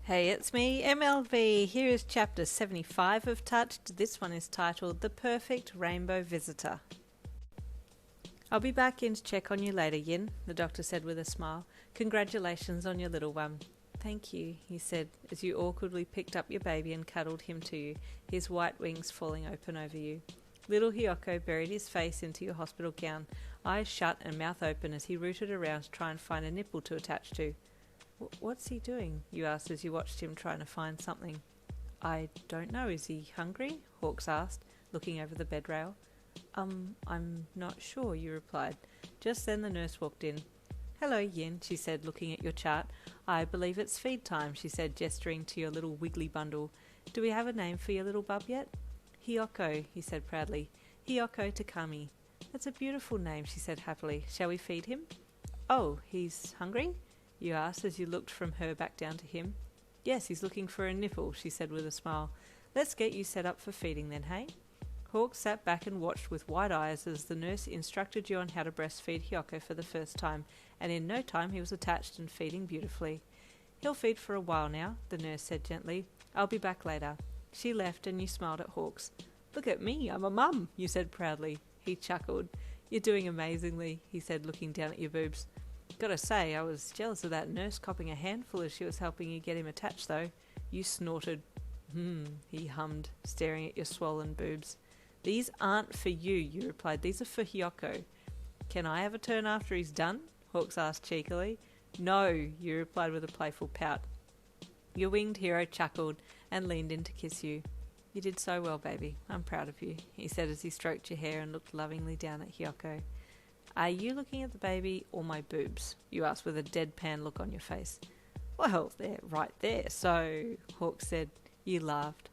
Hey, it's me, MLV. Here is chapter 75 of Touched. This one is titled The Perfect Rainbow Visitor. I'll be back in to check on you later, Yin, the doctor said with a smile. Congratulations on your little one. Thank you, he said, as you awkwardly picked up your baby and cuddled him to you, his white wings falling open over you. Little Hiyoko buried his face into your hospital gown, eyes shut and mouth open as he rooted around to try and find a nipple to attach to. What's he doing? You asked as you watched him trying to find something. I don't know. Is he hungry? Hawks asked, looking over the bed rail. I'm not sure, you replied. Just then the nurse walked in. Hello, Yin, she said, looking at your chart. I believe it's feed time, she said, gesturing to your little wiggly bundle. Do we have a name for your little bub yet? Hiyoko, he said proudly. Keigo Takami. That's a beautiful name, she said happily. Shall we feed him? Oh, he's hungry? You asked as you looked from her back down to him. Yes, he's looking for a nipple, she said with a smile. Let's get you set up for feeding then, hey? Hawk sat back and watched with wide eyes as the nurse instructed you on how to breastfeed Hiyoko for the first time, and in no time he was attached and feeding beautifully. He'll feed for a while now, the nurse said gently. I'll be back later. She left and you smiled at Hawks. Look at me, I'm a mum, you said proudly. He chuckled. You're doing amazingly, he said, looking down at your boobs. Gotta say, I was jealous of that nurse copping a handful as she was helping you get him attached, though. You snorted. He hummed, staring at your swollen boobs. These aren't for you, you replied. These are for Hiyoko. Can I have a turn after he's done? Hawks asked cheekily. No, you replied with a playful pout. Your winged hero chuckled and leaned in to kiss you. You did so well, baby. I'm proud of you, he said as he stroked your hair and looked lovingly down at Hiyoko. Are you looking at the baby or my boobs? You asked with a deadpan look on your face. Well, they're right there, so, Hawk said. You laughed.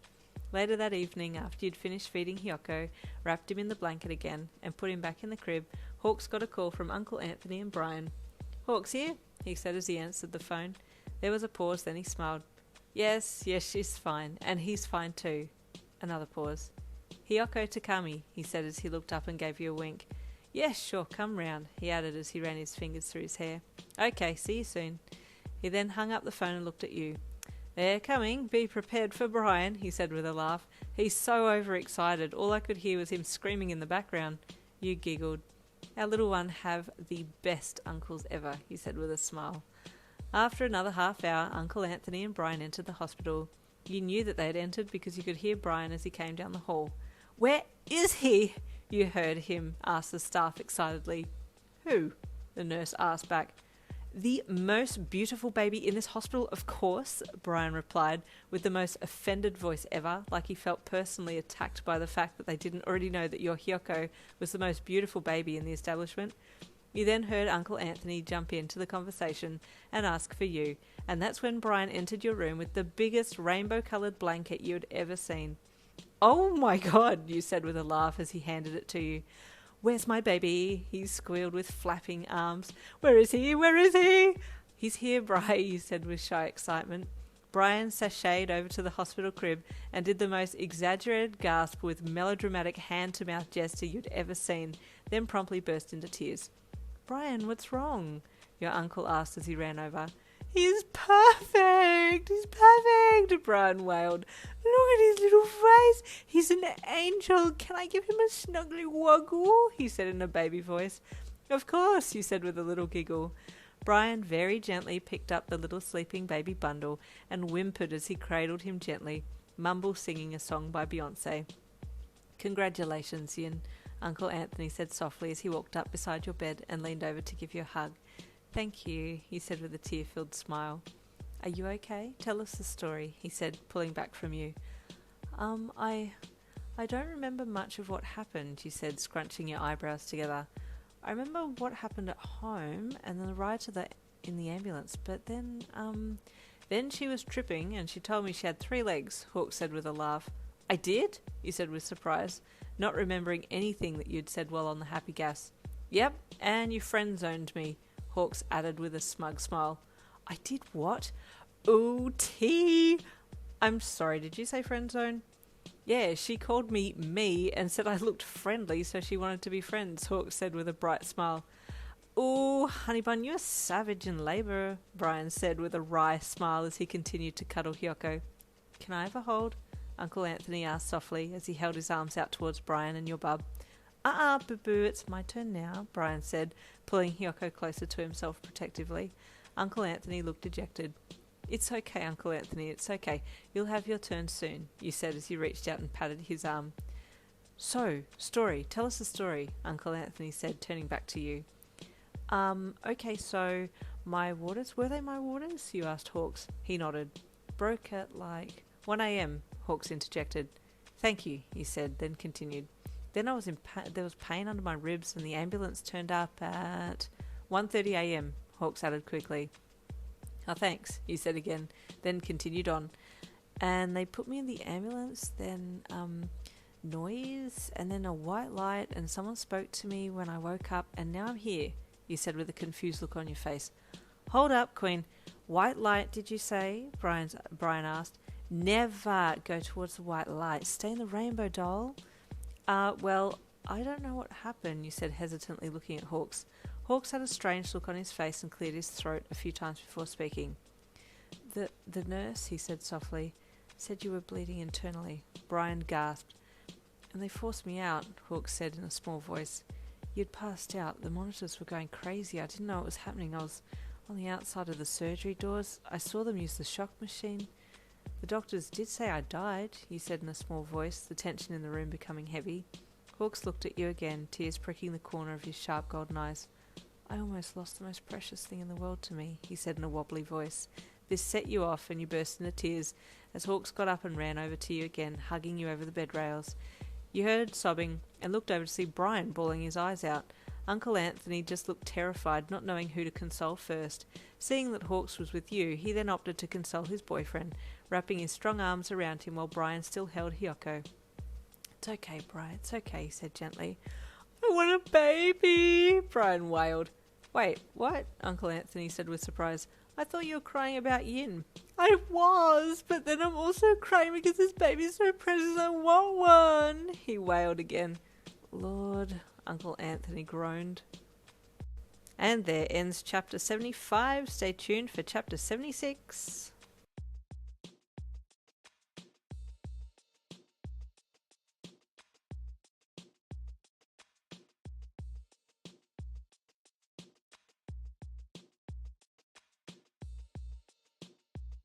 Later that evening, after you'd finished feeding Hiyoko, wrapped him in the blanket again, and put him back in the crib, Hawks got a call from Uncle Anthony and Brian. Hawk's here, he said as he answered the phone. There was a pause, then he smiled. Yes, she's fine, and he's fine too. Another pause. Keigo Takami, he said as he looked up and gave you a wink. Yes, sure, come round, he added as he ran his fingers through his hair. Okay, see you soon. He then hung up the phone and looked at you. They're coming, be prepared for Brian, he said with a laugh. He's so overexcited, all I could hear was him screaming in the background. You giggled. Our little one have the best uncles ever, he said with a smile. After another half hour, Uncle Anthony and Brian entered the hospital. You knew that they had entered because you could hear Brian as he came down the hall. Where is he? You heard him ask the staff excitedly. Who? The nurse asked back. The most beautiful baby in this hospital, of course, Brian replied, with the most offended voice ever, like he felt personally attacked by the fact that they didn't already know that your Hiyoko was the most beautiful baby in the establishment. You then heard Uncle Anthony jump into the conversation and ask for you, and that's when Brian entered your room with the biggest rainbow-coloured blanket you had ever seen. Oh my God, you said with a laugh as he handed it to you. Where's my baby? He squealed with flapping arms. Where is he? Where is he? He's here, Bri, you said with shy excitement. Brian sashayed over to the hospital crib and did the most exaggerated gasp with melodramatic hand-to-mouth gesture you'd ever seen, then promptly burst into tears. Brian, what's wrong? Your uncle asked as he ran over. He's perfect! He's perfect! Brian wailed. Look at his little face! He's an angel! Can I give him a snuggly woggle? He said in a baby voice. Of course, you said with a little giggle. Brian very gently picked up the little sleeping baby bundle and whimpered as he cradled him gently, mumble singing a song by Beyonce. Congratulations, Yin, Uncle Anthony said softly as he walked up beside your bed and leaned over to give you a hug. Thank you, he said with a tear-filled smile. Are you okay? Tell us the story, he said, pulling back from you. I don't remember much of what happened, you said, scrunching your eyebrows together. I remember what happened at home and the ride in the ambulance, but then she was tripping and she told me she had 3 legs, Hawk said with a laugh. I did? You said with surprise, not remembering anything that you'd said while on the happy gas. Yep, and you friend-zoned me, Hawks added with a smug smile. I did what? O.T. I'm sorry, did you say friend zone? Yeah, she called me and said I looked friendly, so she wanted to be friends, Hawks said with a bright smile. "Ooh, honey bun, you're a savage in labour," Brian said with a wry smile as he continued to cuddle Hiyoko. "Can I have a hold?" Uncle Anthony asked softly as he held his arms out towards Brian and your bub. Boo-boo, it's my turn now," Brian said, pulling Hiyoko closer to himself protectively. Uncle Anthony looked dejected. "It's okay, Uncle Anthony, it's okay. You'll have your turn soon," you said as you reached out and patted his arm. "So, story. Tell us a story," Uncle Anthony said, turning back to you. Okay, so my waters, were they my waters?" you asked Hawks. He nodded. "Broke at like 1 a.m, Hawks interjected. "Thank you," he said, then continued. "Then I was there was pain under my ribs and the ambulance turned up at 1:30 a.m, Hawks added quickly. "Oh, thanks," you said again, then continued on. "And they put me in the ambulance, then, noise, and then a white light, and someone spoke to me when I woke up, and now I'm here," you said with a confused look on your face. "Hold up, Queen. White light, did you say?" Brian asked. "Never go towards the white light. Stay in the rainbow, doll." Well, I don't know what happened," you said hesitantly, looking at Hawks. Hawks had a strange look on his face and cleared his throat a few times before speaking. The nurse," he said softly, "said you were bleeding internally." Brian gasped. "And they forced me out," Hawks said in a small voice. "You'd passed out. The monitors were going crazy. I didn't know what was happening. I was on the outside of the surgery doors. I saw them use the shock machine. The doctors did say I died," you said in a small voice, the tension in the room becoming heavy. Hawks looked at you again, tears pricking the corner of his sharp golden eyes. "I almost lost the most precious thing in the world to me," he said in a wobbly voice. This set you off and you burst into tears as Hawks got up and ran over to you again, hugging you over the bed rails. You heard sobbing and looked over to see Brian bawling his eyes out. Uncle Anthony just looked terrified, not knowing who to console first. Seeing that Hawks was with you, he then opted to console his boyfriend, wrapping his strong arms around him while Brian still held Hiyoko. "It's okay, Brian, it's okay," he said gently. "I want a baby," Brian wailed. "Wait, what?" Uncle Anthony said with surprise. "I thought you were crying about Yin." "I was, but then I'm also crying because this baby's so precious, I want one," he wailed again. "Lord," Uncle Anthony groaned. And there ends chapter 75. Stay tuned for chapter 76.